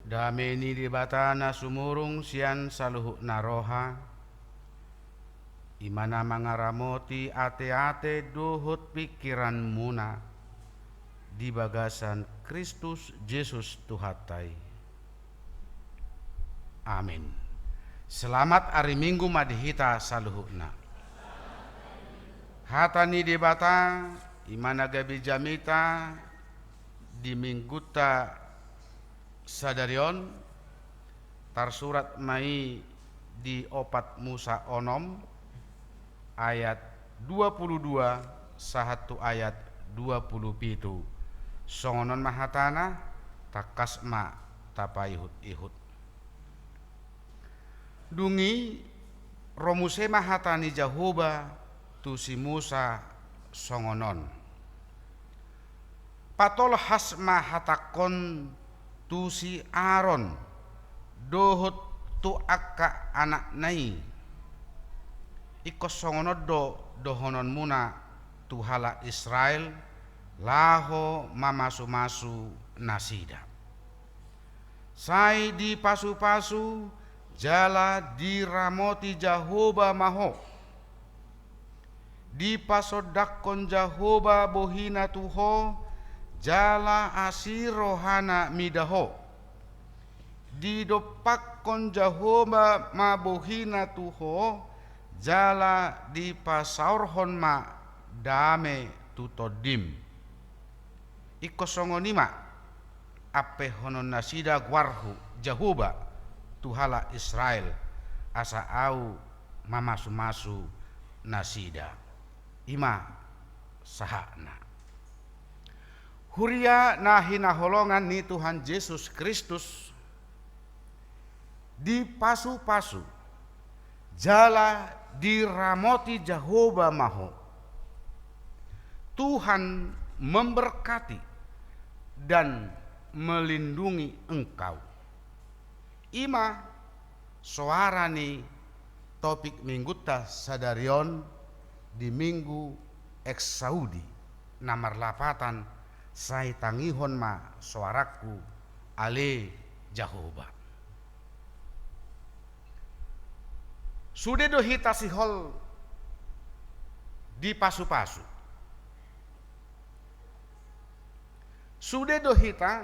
Dameni di batana sumurung sian saluhuk naroha. Imana mangaramoti ate-ate duhut pikiran muna. Di bagasan Kristus Yesus Tuhatai. Amin. Selamat hari Minggu madihita saluhukna. Hatani di bata imana gabi jamita di mingguta sadarion tarsurat mai di opat Musa onom ayat 22 sahatu ayat 27 songonon mahatana takasma tapaihut-ihut dungi romuse mahatani Jahoba tu si Musa songonon patol hasma hatakon tu si Aaron dohut tu akka anak nai ikos songonod dohonon muna tu hala Israel laho mamasu-masu nasida sai di pasu-pasu jala diramoti Jahoba maho di pasodakon Jahoba bohina tuho jala asirohana midaho di dopakon Jahoba mabohina tuho jala di pasaurhon ma dame tutodim ikosongonima ape honon nasida gwarhu Jahoba tuhala Israel asa au mamasu-masu nasida ima sahana huria nahina holongan ni Tuhan Yesus Kristus di pasu-pasu jala diramoti Jahoba maho Tuhan memberkati dan melindungi engkau ima suarani topik mingguta sadarion di minggu eks Saudi namar lapatan sai tangihon ma suaraku ale Jahoba sudah dohita sihol di pasu-pasu sudah dohita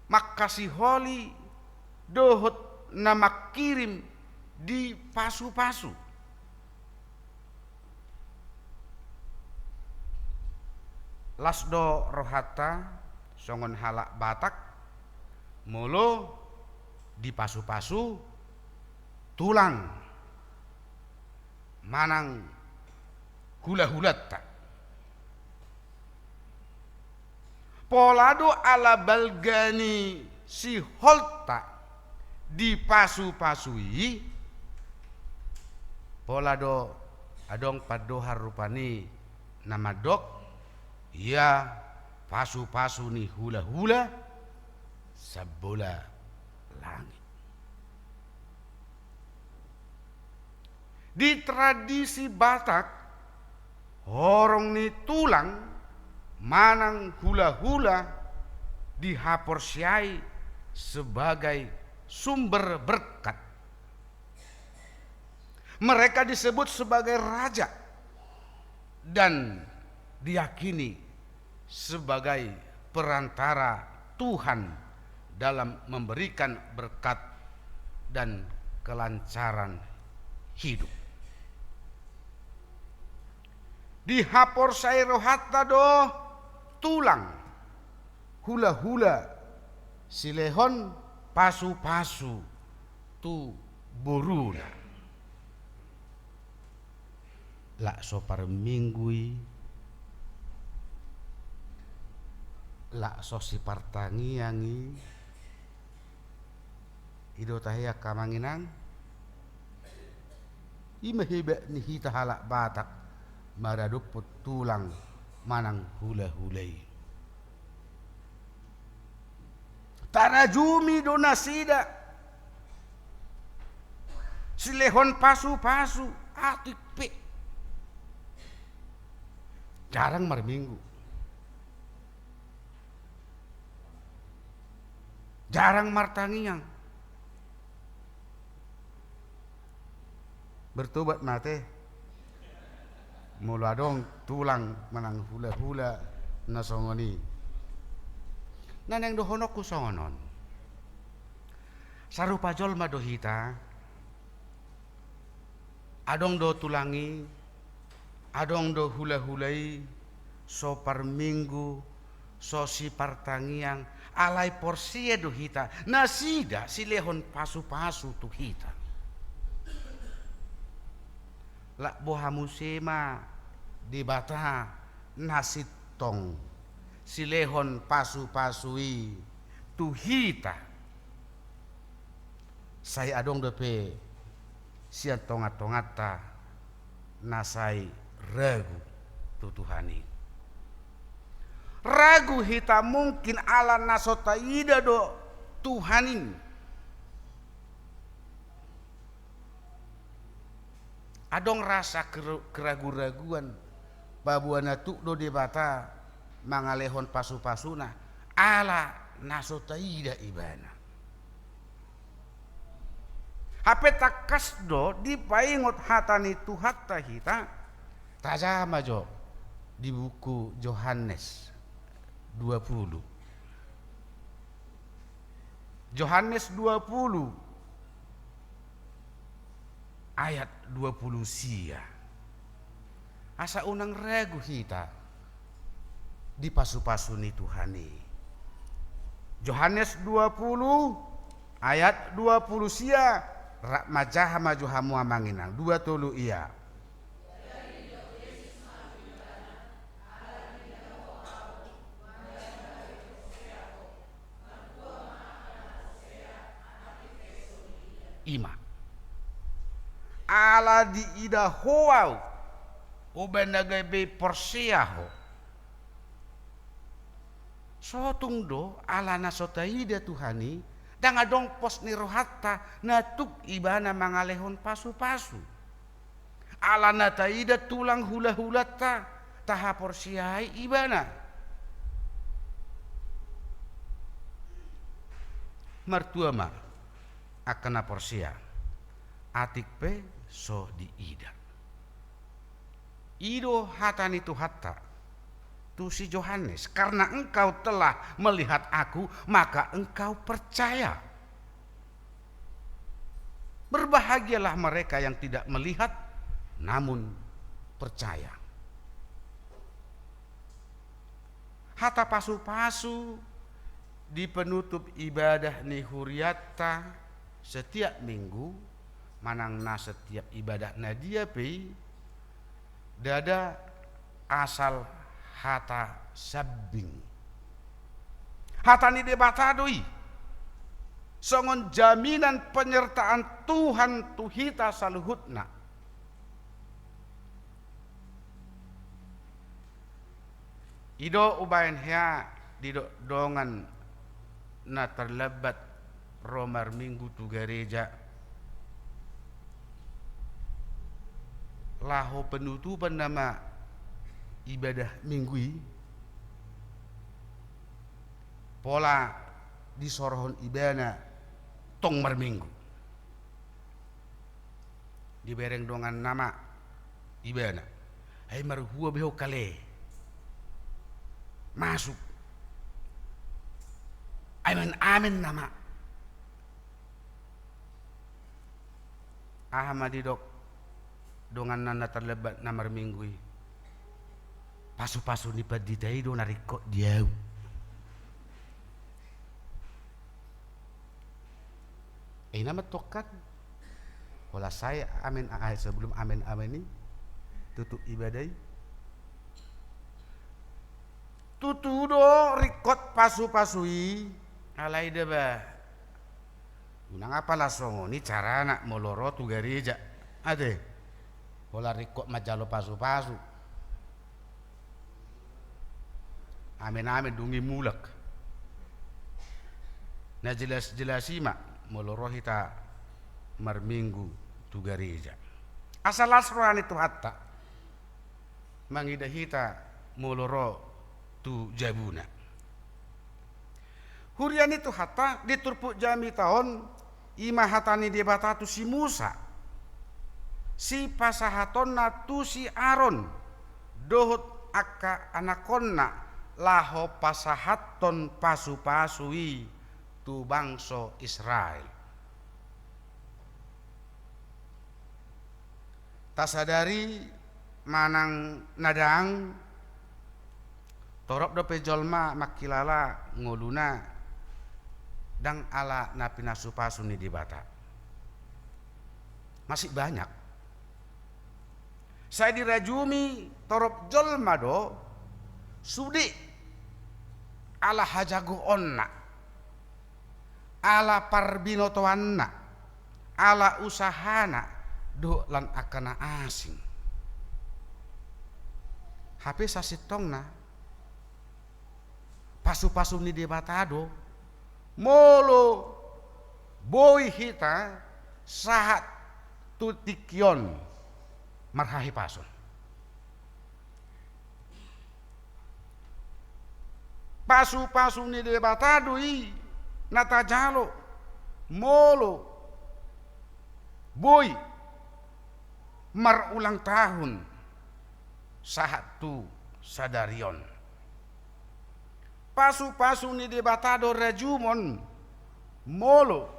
makasih holi dohut nama kirim di pasu-pasu lasdo rohata songon halak Batak molo di pasu-pasu tulang manang hula-hulat tak polado ala balgani si holta di pasu-pasui polado adong padohar rupani nama dok ya pasu-pasu ni hula-hula sabola langit di tradisi Batak horong ni tulang manang hula-hula dihaporsiai sebagai sumber berkat mereka disebut sebagai raja dan diyakini sebagai perantara Tuhan dalam memberikan berkat dan kelancaran hidup dihapor sairohatta do tulang hula-hula silehon pasu-pasu tu boruna lak so parminggui lak so si partangiangi ido tahia kamanginang imahebe ni hita halak Batak maraduput tulang manang hula-hulai tarajumi donasida silehon pasu-pasu atik pe jarang marminggu jarang martangiang. Bertobat mate. Mula dong tulang menang hula-hula nasongoni. Naneng dohonok ku songonon. Sarupa jolma dohita. Adong do tulangi, adong do hula-hulai, so par minggu, so si partangiang, alai porsia dohita. Nasida silehon pasu-pasu tuhita. Lak boha musema di bata nasit tong silehon pasu-pasui tuhita. Saya adong dope sian tongat-tongata nasai ragu tutuhani. Ragu hita mungkin ala nasota ida do Tuhanin. Adong rasa keragu-raguan babuana tu do debata mangalehon pasu-pasuna ala nasota ida ibana. Hape takas do dipaingot hatani tuhatta hita tajama jo di buku Yohanes 20. Yohanes 20 ayat 20 sia. Asa unang ragu hita di pasu-pasuni Tuhani. Yohanes 20 ayat 20 sia rak majaha maju hamu amanginang 20 iya. Ima ala di ida hoau ubendagai be porsiaho sotung do ala nasota ida Tuhani dan adong pos nirohatta natuk ibana mangalehon pasu-pasu ala nata ida tulang hula-hulata taha porsiai ibana mertua ma akana porsia atik pe so di ida ido hatani tu hatta tu si Yohanes karena engkau telah melihat aku maka engkau percaya. Berbahagialah mereka yang tidak melihat namun percaya. Hatta pasu-pasu di penutup ibadah nihuriata setiap minggu manangna setiap ibadah nadia pe dada asal hata sabbing hata ni debatadoi songon jaminan penyertaan Tuhan tuhita saluhutna ido ubayan hea dido dongan na terlebat romar minggu tu gereja laho penutupan nama ibadah minggui pola di sorohon ibana tong marminggu dibereng dongan nama ibana hai marhua beho kale masuk amin nama Ahmadidok dongan nana terlebat namar minggui pasu-pasu ni paditai do narikot diau nama tokat wala saya amin sebelum amin ini tutup ibadai tutu do rikot pasu-pasui alai deba unang apa lasongo ni cara nak moloro tu gereja ade wala rikot majalo pasu-pasu amin dungi mulak na jelas ima moloro hita marminggu tu gereja asal asroan itu hatta mangida hita moloro tu jabuna Hurian itu hata diturpuk jami tahun ima hatani debata tu si Musa. Si pasahatonna tu si Aron dohut akka anakonna laho pasahaton pasu-pasui tu bangsa Israel. Tasadari manang nadang torop dope jolma makilala ngoluna dang ala napina supasu ni dibata. Masih banyak. Saya dirajumi torop jolma do sudi ala hajago onna, ala parbinotoanna, ala usahana do lan akana asing. HP sasitongna pasu-pasu ni debatado molo boy hita sahat tutikyon marhahi pasun. Pasu-pasu ni debatado i natajalo molo boy mar ulang tahun sahat tu sadarion. Pasu-pasu ni debatado rajumon molo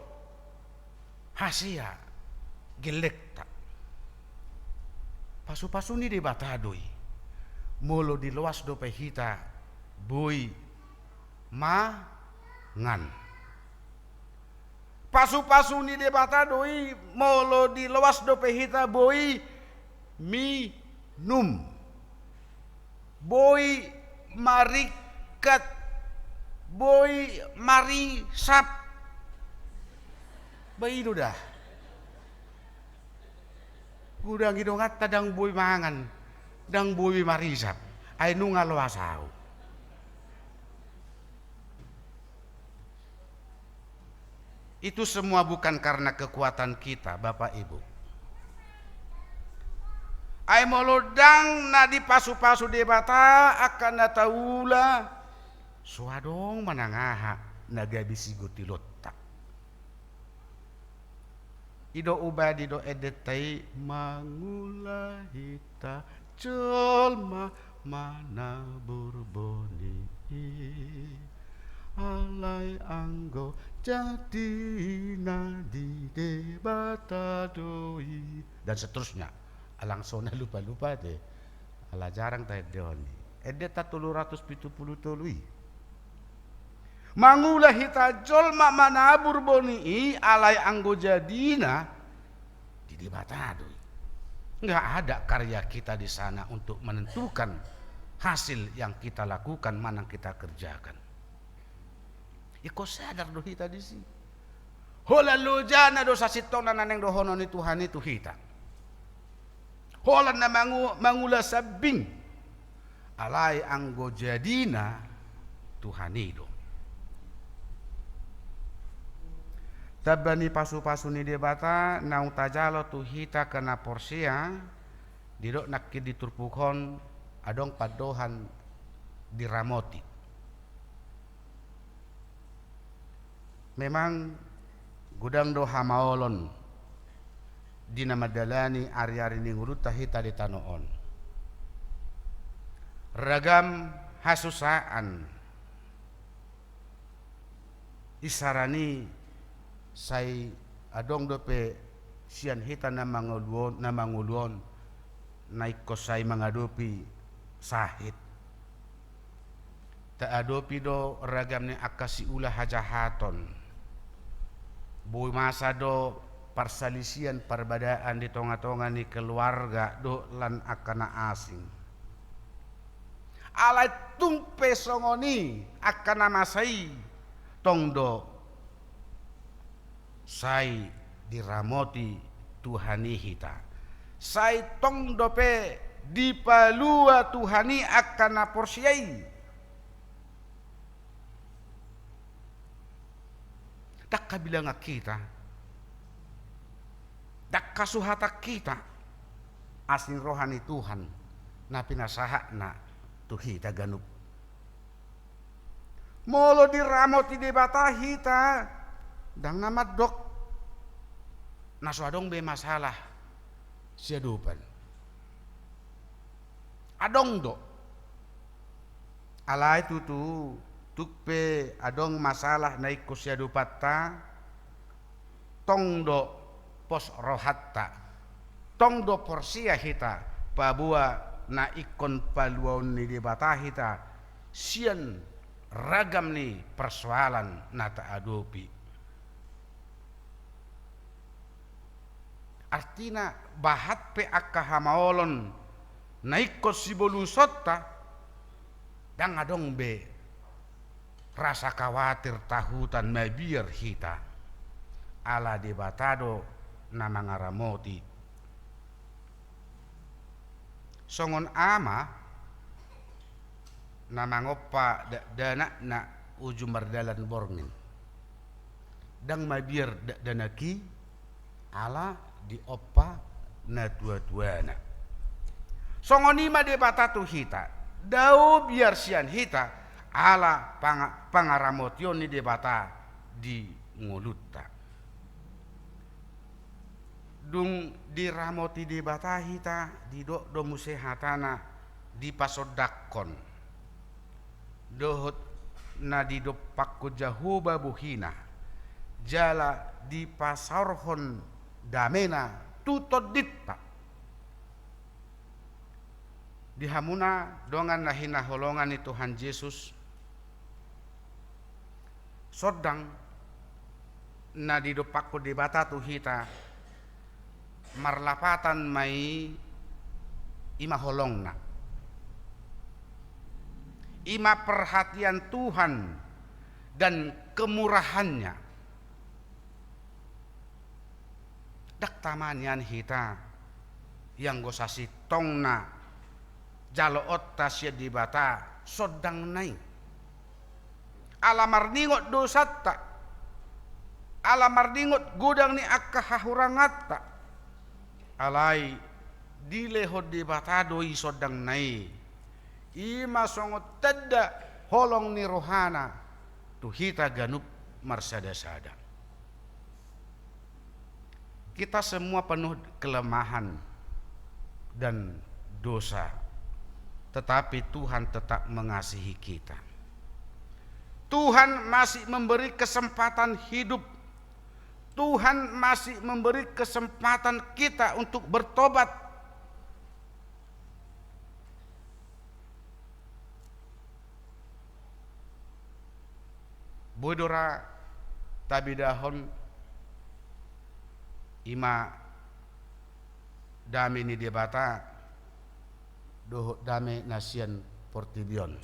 hasia gelekta. Pasu-pasu ni debatadoi molo di luas dope hita boy mangan. Pasu-pasu ni debatadoi molo di luas dope hita boy minum. Boy marikat, boy marisap. Baido dah. Gudang hidungat tadang boy mangan, dang boy marisap. Ay nunga luasau. Itu semua bukan karena kekuatan kita, Bapak Ibu. Ay molodang na di pasu-pasu debata akan nataula suadong manangaha nagabisi gutilotta. Ido ubadi do edetai mangulahita colma mana burboni alai anggo jadi nadi debata doi dan seterusnya. Alang sona lupa-lupa deh. Ala jarang tayo doni. Edeta 370 tului. Mangulah hita jolma manabur boni alai anggo jadina di debatado. Enggak ada karya kita di sana untuk menentukan hasil yang kita lakukan, mana kita kerjakan. Iko sadar do hita di sini. Hola lo jana do sasitong na naneng dohono ni Tuhan itu hita. Hola na mangula sabing alai anggo jadina Tuhanido. Tabani pasu-pasu ni debata naung tajalo tu hita kena porsia didok nakki diturpukon adong padohan diramoti. Memang gudang do hamaolon dina madalani ari-ari ni nguruta hita di tanoon. Ragam hasusaan isarani say adong dope sian hita na manguluon naiko say mangadopi sahit ta adopi do ragam ni akasi ulah hajahaton boy masa do parsalisian perbedaan di tonga-tonga ni keluarga do lan akana asing alai tumpe songoni akana masai tongdo sai diramoti Tuhani hita. Sai tong dope dipalua Tuhani akan porsiai. Tak kabilang kita. Tak kasuhata kita. Asin rohani Tuhan. Na pinasaha na tuhita ganup. Molo diramoti di batahi ta dang nama dok nasuadong be masalah siadupan adong do alai tutu tukpe adong masalah naik ko siadupat ta tong do pos rohatta tong do porsia hita pabua na ikon paluon ni di batahi ta sian ragam nih persoalan nata adopi. Artinya bahat pe akka hamaolon naik ko si bolusota dang adong be rasa khawatir tahutan mabiar hita ala debatado na mangaramoti songon ama na mangopa dana na ujung mardalan borngin dang mabiar danaki ala di opa na tua-tuana songonima de batatu hita dau biar sian hita ala pangaramotion ni debata di ngolutta dung diramoti debata hita di do musehatana di pasodakon dohot na di dopakko jahuba buhina jala di pasarhon damena tutod ditta dihamuna dongan nahina holongan ni Tuhan Yesus sodang na di dopakko debata tuhita marlapatan mai ima holongna ima perhatian Tuhan dan kemurahannya dak tamanyan hita yang gosasi tongna jalo otta sia dibata sodang nai alamar ningot dosatta alamar ningot gudang ni akka hahurangatta alai dilehod dibata doi sodang nai ima songot tedda holong ni rohana tuhita ganup marsada-sada. Kita semua penuh kelemahan dan dosa, tetapi Tuhan tetap mengasihi kita. Tuhan masih memberi kesempatan hidup. Tuhan masih memberi kesempatan kita untuk bertobat. Bodora tabidahon ima dame ni debata doh dame nasian portibion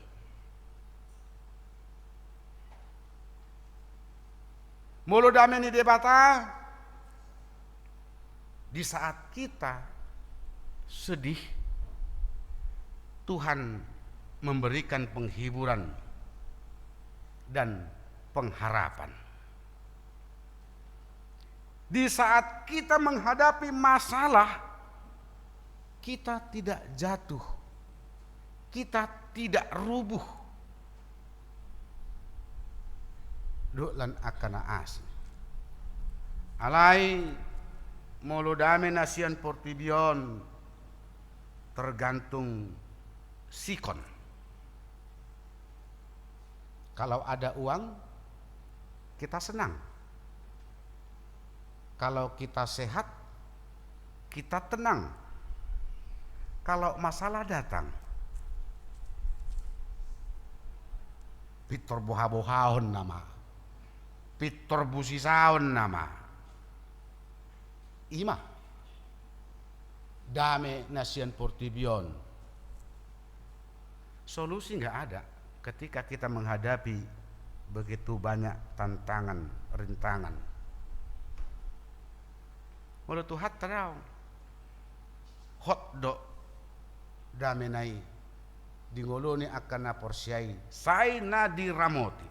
mulu dame ni debata di saat kita sedih Tuhan memberikan penghiburan dan pengharapan. Di saat kita menghadapi masalah, kita tidak jatuh, kita tidak rubuh. Dolan akana as. Alai molodame nasian portibion tergantung sikon. Kalau ada uang kita senang. Kalau kita sehat, kita tenang. Kalau masalah datang, pitor boha-bohaon nama, pitor busisaon nama, ima, dame nasian portibion. Solusi nggak ada ketika kita menghadapi begitu banyak tantangan, rintangan. Walau Tuhan terau hot do damenai dingoloni akan naporsiai sai na diramoti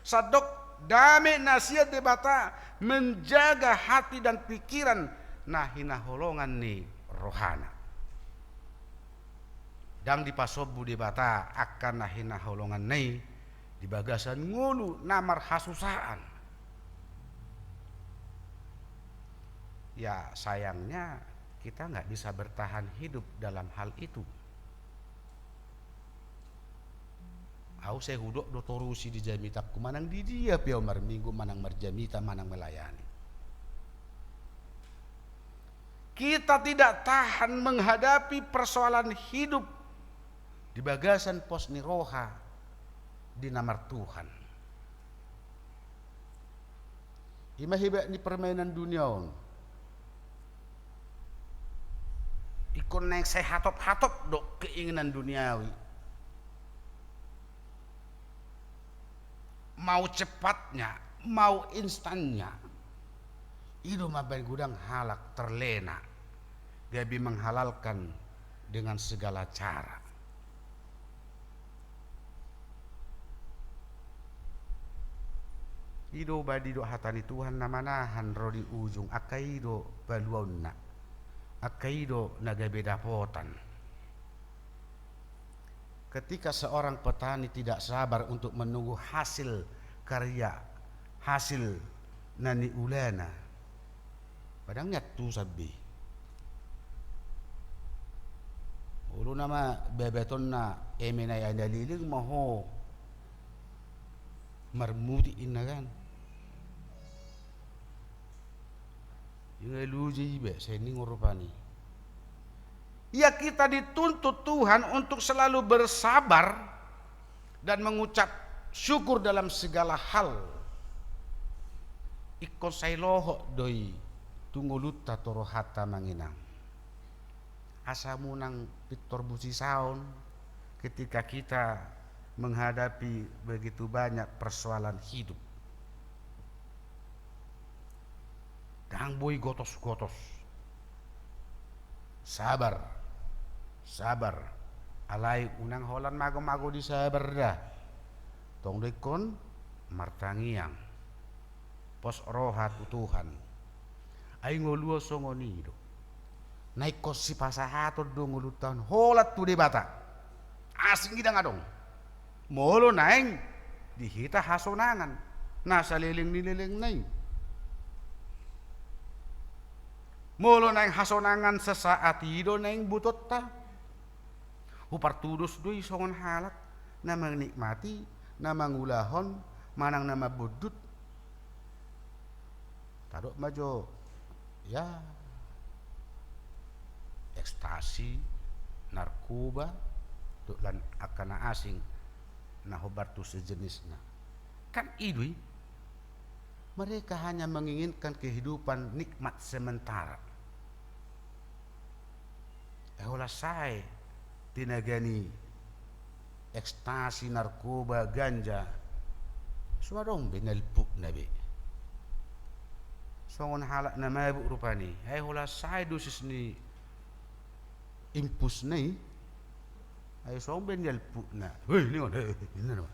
sadok dame nasia debata menjaga hati dan pikiran nah hina holongan ni rohana dang dipasobu di bata akan nahina holongan nei di bagasan ngulu namar hasusaan. Ya sayangnya kita nggak bisa bertahan hidup dalam hal itu. Aku saya hudok do torusi di jamitapku manang di dia piau minggu manang marjamita manang melayani. Kita tidak tahan menghadapi persoalan hidup di bagasan pos niroha di namar Tuhan. Ima hebat ni permainan dunia. Ikon naik saya hatop-hatop dok keinginan duniawi. Mau cepatnya, mau instannya. Itu mabai gudang halak terlena. Gabi menghalalkan dengan segala cara. Ido badi do hatani Tuhan namanahan rodi ujung akaido baluauna. Akaido nagabe dapotan. Ketika seorang petani tidak sabar untuk menunggu hasil karya, hasil nani ulana, padangnya tu sabi. Ulu nama bebeton na emena yang daliling maho marmuti inagan. Yung eluji be sening urupani. Ya kita dituntut Tuhan untuk selalu bersabar dan mengucap syukur dalam segala hal. Iko sailoho doi tungguluta torohata manginang. Asamunang Victor Busisaon ketika kita menghadapi begitu banyak persoalan hidup. Dang boy gotos-gotos. Sabar. Sabar. Alai unang holan mago-mago di sabar dah. Tong dekon martangiang. Pos rohat Tuhan. Ay ngoluo songonido. Naik kosi pasahato do ngulutan holat tu debata. Asing gidang adong. Molo naing dihita hasonangan. Nasa liling-nililing naing. Molo naing hasonangan sesaat ido naing butot ta. Upar tudus doi songon halak na menikmati, na mangulahon, manang nama budut. Tadok majo ya ekstasi, narkoba, lan akana asing na hobartu sejenisnya. Kan idui mereka hanya menginginkan kehidupan nikmat sementara. Olah saya tinagani ekstasi, narkoba, ganja. Suadong binalpuk nabi. Songon halak na mabuk rupani. Olah saya dosis ni impus ni. Ay songon binalpuk na. Hei, lingon. Ini naman.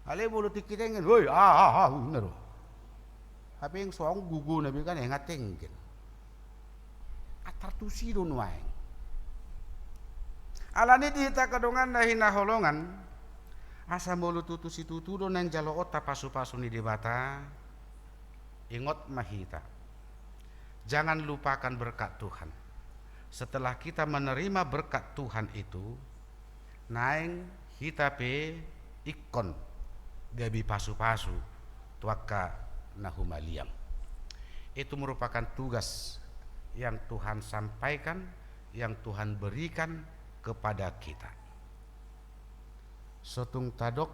Ale bulu tikitengin. Hei, ini naman. Tapi yang songon gugu nabi kan yang ngatengin. Atartusi don waeng. Alani dihita kadongan dahina holongan. Asa mulu tutusi tutu don nang jalo ota pasu-pasu ni debata. Ingot mahita. Jangan lupakan berkat Tuhan. Setelah kita menerima berkat Tuhan itu, naing kita pe ikon gabi pasu-pasu tuaka nahumaliam. Itu merupakan tugas yang Tuhan sampaikan, yang Tuhan berikan kepada kita. Sotung tadok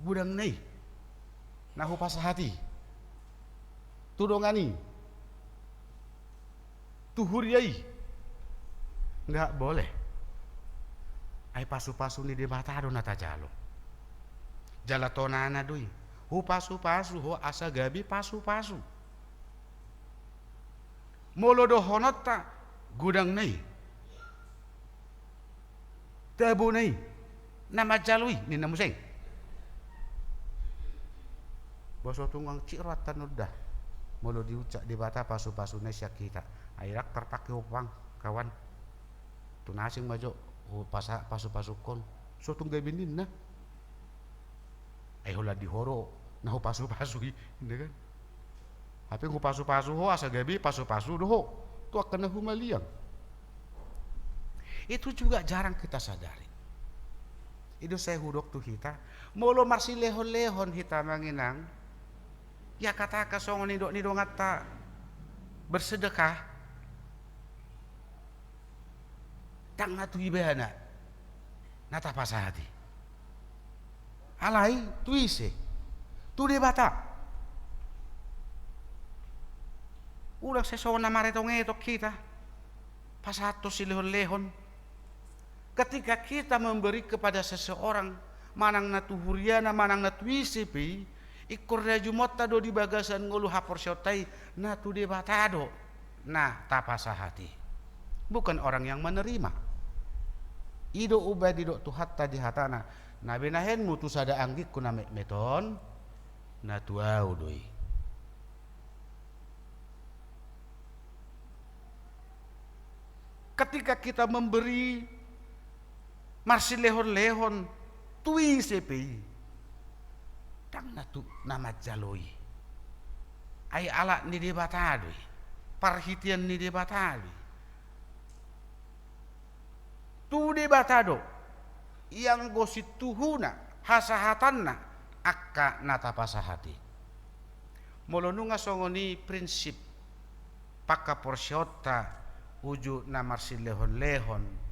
budang nei nahu pasahati tudongani tuhuriai nggak boleh ai pasu-pasu ni debatado nata jalo jalatonana doi hu pasu-pasu ho asa gabi pasu-pasu molodo honota gudang nei tabu nei nama jalui ni namuseng boso tunggang ciratan udah molo diucak di bata pasu-pasu nesya kita airak terpakai upang kawan tunasing majo pasu-pasukon so tunggal binin na ay hula di horo na ho pasu-pasu hindi kan tapi ho pasu-pasu ho asa gabi pasu-pasu do ho tu akan na humaliang. Itu juga jarang kita sadari. Itu saya hudok tu kita molo marsi lehon-lehon kita manginang ya kata kasong nido ngata bersedekah tang natu ibana nata pasahati alai tuise tu de bata ulah sesona maretong etok kita pasato si lehon-lehon ketika kita memberi kepada seseorang manang natu huriana manang natu ise pi ikur rajumota do di bagasan ngulu hapor syotai natu de batado nah tapasahati bukan orang yang menerima ido ubadido tu hatta di hatana nabi nahen mutus ada anggik kuna meton natu au doi ketika kita memberi marsi lehon-lehon tui sepi tang natu nama jaloi ai ala ni de batadoi parhitian ni de batadoi tu de batado yang gosit tuhuna hasahatanna akka nata pasahati molonunga songoni prinsip pakka porsyota uju namarsi lehon-lehon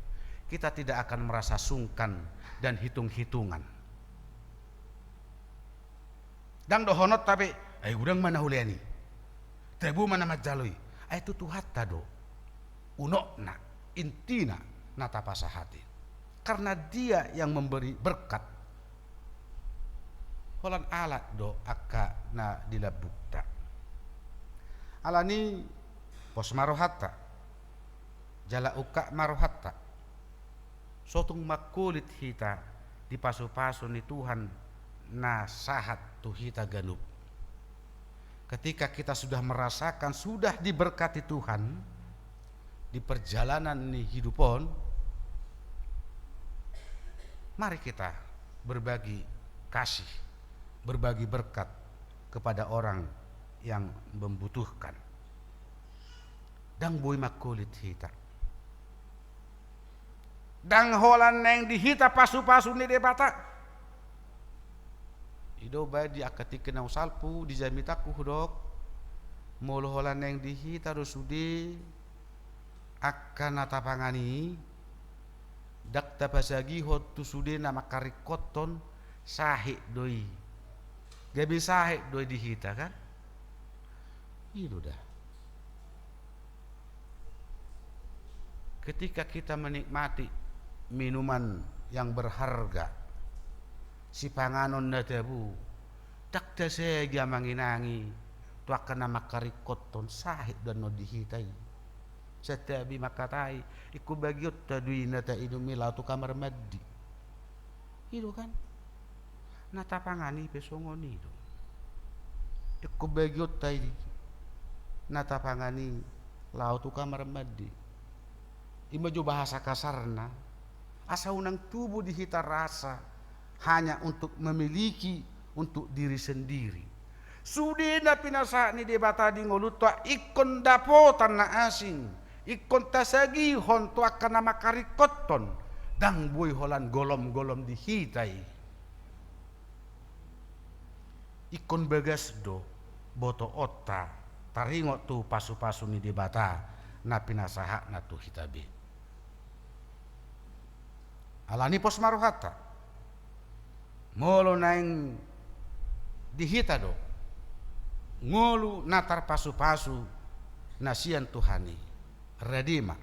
kita tidak akan merasa sungkan dan hitung-hitungan. Dang dohonot tapi, ay udang mana huliani, tebu mana majalui, ay itu tuhat tado, unokna, intina nata pasahati. Karena dia yang memberi berkat. Holan alat do akka na dilabukta. Alani pos marohatta, jala uka marohatta. Sotung makulit hita di pasu-pasu ni Tuhan na sahat tu hita ganup. Ketika kita sudah merasakan sudah diberkati Tuhan di perjalanan ni hidupon, mari kita berbagi kasih, berbagi berkat kepada orang yang membutuhkan. Dang boy makulit hita. Dang holan neng dihita pasu-pasu ni debata ido bay di akati kenau salpu di jamitaku hudok molo holan neng dihita rusudi akan natapangani dak tapasagi hot tu sude nama karikoton sahi doi gabi sahi doi dihita kan itu dah ketika kita menikmati minuman yang berharga si panganon na tebu tak tasegya manginangi tu akan nama karikoton sahid dan no dihitai setabi makatai iku bagiot tadui nata inumila tu kamar mandi itu kan nata pangani pesongoni itu iku bagiot tai nata pangani lau tu kamar mandi imaju bahasa kasarna asa unang tubuh dihita rasa hanya untuk memiliki untuk diri sendiri. Sudina pinasa ni debata di ngolutwa ikon dapotan na asing, ikon tasagi hon tu akan nama karikoton dang boy holan golom-golom dihitai. Ikon bagas do boto otta taringot tu pasu-pasu ni debata na pinasaha na tu hitabi. Alani pos maruhata molo naing dihita do ngolu natar pasu-pasu nasian Tuhani redima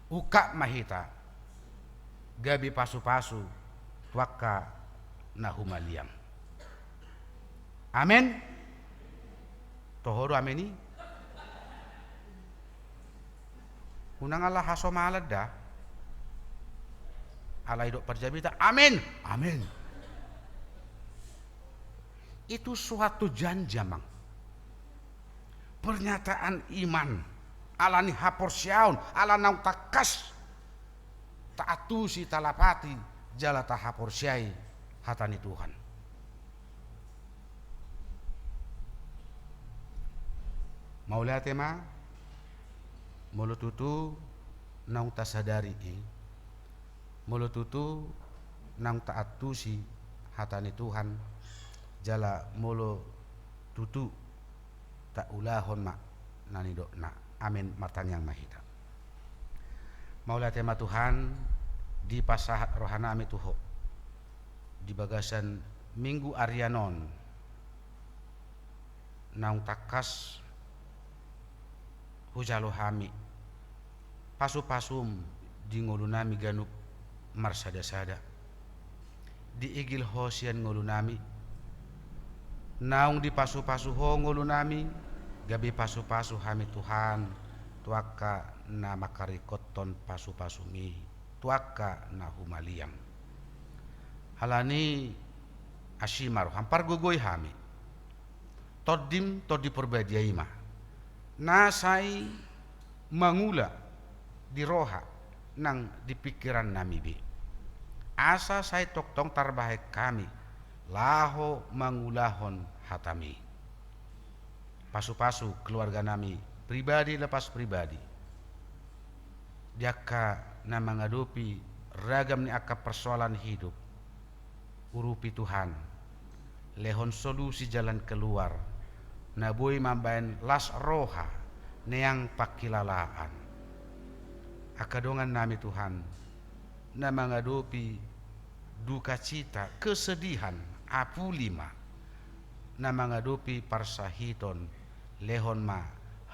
uka mahita gabi pasu-pasu tuaka nahumaliam amen tohoro ameni unang Allah hasomalad dah alai dok perjabita amin amin itu suatu janjamang pernyataan iman alani hapor syaun ala nau takas taatu si talapati jala tahapor syai hatani Tuhan. Maula tema mulu tutu nang tasadari mulu tutu nang taatu si hatani Tuhan jala mulu tutu tak ulahon mak nani dokna. Amin matang yang mahita. Maulah tema Tuhan di pasah rohana ami tuho di bagasan minggu Arianon naung takas hujalo hami pasu-pasum di ngolunami ganup marsada-sada di igil hosian ngolunami naung di pasu-pasu ho ngolunami gabi pasu-pasu hami Tuhan tuaka na makarikoton pasu-pasumi tuaka na humaliam halani asimaro hampar gogoy hami todim todi perbadiaima nasai mangula di roha nang di pikiran nami bi asa sai toktong tarbahek kami laho mangulahon hatami pasu-pasu keluarga nami pribadi lepas pribadi jaka na menghadapi ragam ni akap persoalan hidup urupi Tuhan lehon solusi jalan keluar na boy mambayan las roha neang pakilalaan akadongan nami Tuhan na menghadapi duka cita kesedihan apulima na menghadapi parsahiton lehon ma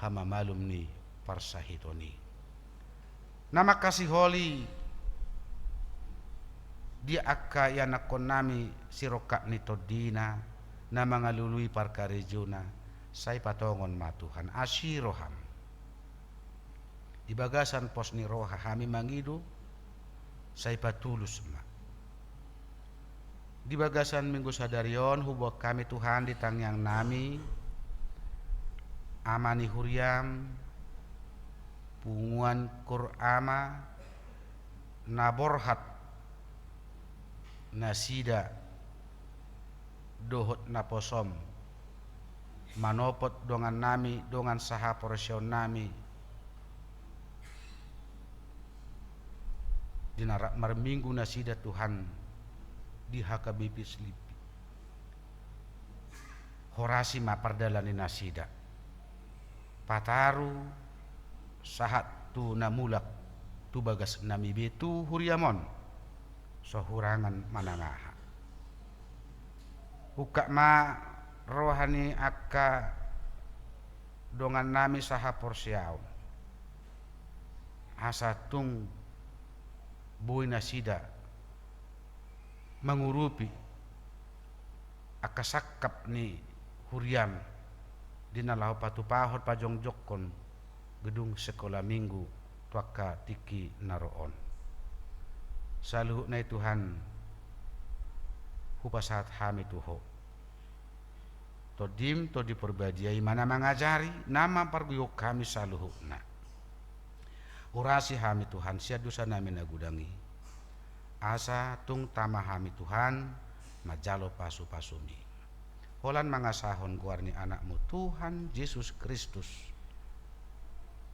hama malum ni parsahitoni nama kasih holi dia akka yanakon nami siroka ni todina na mangalului parkarejuna say patongon ma Tuhan asiroham di bagasan pos ni roha hami mangidu say patulus ma di bagasan minggu sadarion hubok kami Tuhan di tangyang nami amani huriam punguan Qur'ama naborhat nasida dohot naposom manopot dongan nami dongan saha porsion nami dinarak marminggu nasida Tuhan di hakabipi selipi horasi ma pardalani nasida pataru sahat tu namulak tu bagas nami betu huriamon sohurangan manangaha buka ma rohani akka dongan nami saha porsiau asa tung boy nasida mengurupi akka sakap ni huriam dinalahu patu pahot pajong jokon gedung sekolah minggu tuaka tiki naroon saluh na Tuhan hupasat hami tuho todim to diperbadiai mana mengajari nama parguyok kami saluh na urasi hami Tuhan sia dosa nami nagudangi asa tung tama hami Tuhan majalo pasu-pasumi holan mangasahon guarni anakmu Tuhan Yesus Kristus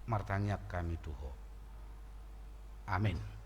martangyak kami tuho amin.